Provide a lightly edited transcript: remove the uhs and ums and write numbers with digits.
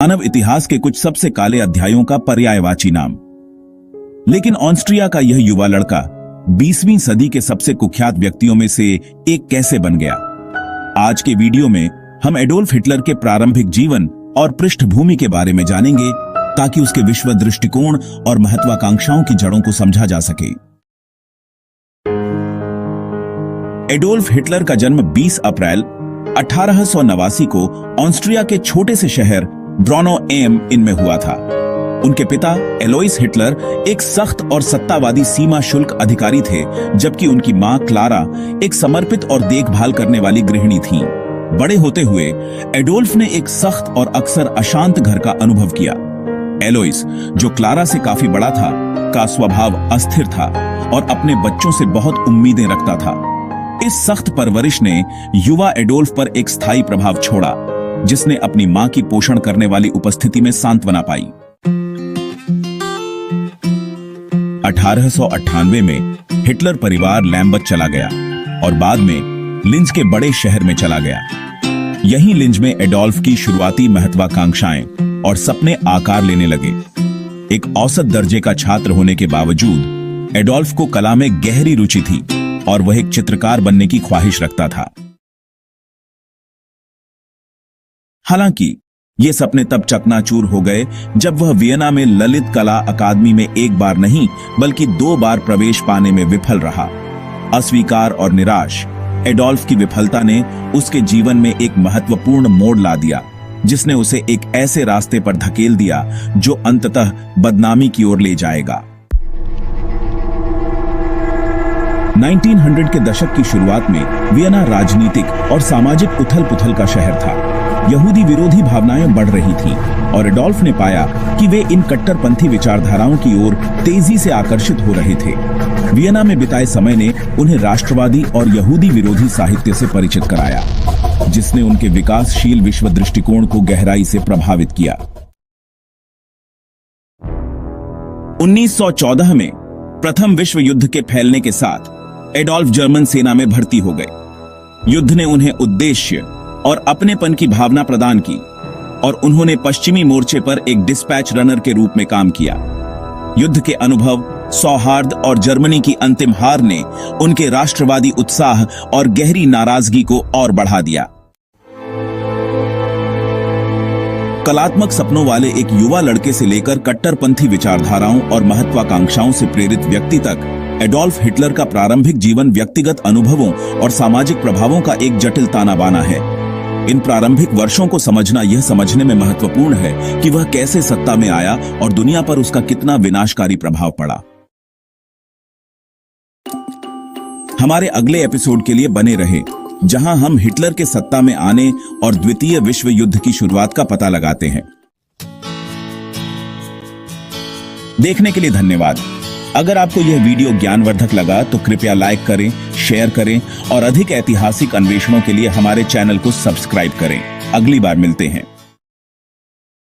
मानव इतिहास के कुछ सबसे काले अध्यायों का पर्यायवाची नाम। लेकिन ऑस्ट्रिया का यह युवा लड़का 20वीं सदी के सबसे कुख्यात व्यक्तियों में से एक कैसे बन गया? आज के वीडियो में हम एडोल्फ हिटलर के प्रारंभिक जीवन और पृष्ठभूमि के बारे में जानेंगे, ताकि उसके विश्व दृष्टिकोण और महत्वाकांक्षाओं की जड़ों को समझा जा सके। एडोल्फ हिटलर का जन्म 20 अप्रैल 1889 को ऑस्ट्रिया के छोटे से शहर ब्रॉनो एम इन में हुआ था। उनके पिता एलोइस हिटलर एक सख्त और सत्तावादी सीमा शुल्क अधिकारी थे, जबकि उनकी मां क्लारा एक समर्पित और देखभाल करने वाली गृहिणी थीं। बड़े होते हुए एडोल्फ ने एक सख्त और अक्सर अशांत घर का अनुभव किया। एलोइस, जो क्लारा से काफी बड़ा था, का स्वभाव अस्थिर था और अपने बच्चों से बहुत उम्मीदें रखता था। इस सख्त परवरिश ने युवा एडोल्फ पर एक स्थायी प्रभाव छोड़ा, जिसने अपनी मां की पोषण करने वाली उपस्थिति में सांत्वना पाई। 1898 में हिटलर परिवार लैम्बर्ट चला गया और बाद में लिंज के बड़े शहर में चला गया। यहीं लिंज में एडोल्फ की शुरुआती महत्वाकांक्षाएं और सपने आकार लेने लगे। एक औसत दर्जे का छात्र होने के बावजूद एडोल्फ को कला में गहरी रुचि थी और वह एक चित्रकार बनने की ख्वाहिश रखता था। हालांकि ये सपने तब चकनाचूर हो गए जब वह वियना में ललित कला अकादमी में एक बार नहीं बल्कि 2 बार प्रवेश पाने में विफल रहा। अस्वीकार और निराश, एडोल्फ की विफलता ने उसके जीवन में एक महत्वपूर्ण मोड़ ला दिया, जिसने उसे एक ऐसे रास्ते पर धकेल दिया जो अंततः बदनामी की ओर ले जाएगा। 1900 के दशक की शुरुआत में वियना राजनीतिक और सामाजिक उथल-पुथल का शहर था। यहूदी विरोधी भावनाएं बढ़ रही थीं और एडोल्फ ने पाया कि वे इन कट्टरपंथी विचारधाराओं की ओर तेजी से आकर्षित हो रहे थे। वियना में बिताए समय ने उन्हें राष्ट्रवादी और यहूदी विरोधी साहित्य से परिचित कराया, जिसने उनके विकासशील विश्व दृष्टिकोण को गहराई से प्रभावित किया। 1914 में प्रथम विश्व युद्ध के फैलने के साथ एडोल्फ जर्मन सेना में भर्ती हो गए। युद्ध ने उन्हें उद्देश्य और अपनेपन की भावना प्रदान की और उन्होंने पश्चिमी मोर्चे पर एक डिस्पैच रनर के रूप में काम किया। युद्ध के अनुभव, सौहार्द और जर्मनी की अंतिम हार ने उनके राष्ट्रवादी उत्साह और गहरी नाराजगी को और बढ़ा दिया। कलात्मक सपनों वाले एक युवा लड़के से लेकर कट्टरपंथी विचारधाराओं और महत्वाकांक्षाओं से प्रेरित व्यक्ति तक, एडोल्फ हिटलर का प्रारंभिक जीवन व्यक्तिगत अनुभवों और सामाजिक प्रभावों का एक जटिल ताना बाना है। इन प्रारंभिक वर्षों को समझना यह समझने में महत्वपूर्ण है कि वह कैसे सत्ता में आया और दुनिया पर उसका कितना विनाशकारी प्रभाव पड़ा। हमारे अगले एपिसोड के लिए बने रहें, जहां हम हिटलर के सत्ता में आने और द्वितीय विश्व युद्ध की शुरुआत का पता लगाते हैं। देखने के लिए धन्यवाद। अगर आपको यह वीडियो ज्ञानवर्धक लगा तो कृपया लाइक करें, शेयर करें और अधिक ऐतिहासिक अन्वेषणों के लिए हमारे चैनल को सब्सक्राइब करें। अगली बार मिलते हैं।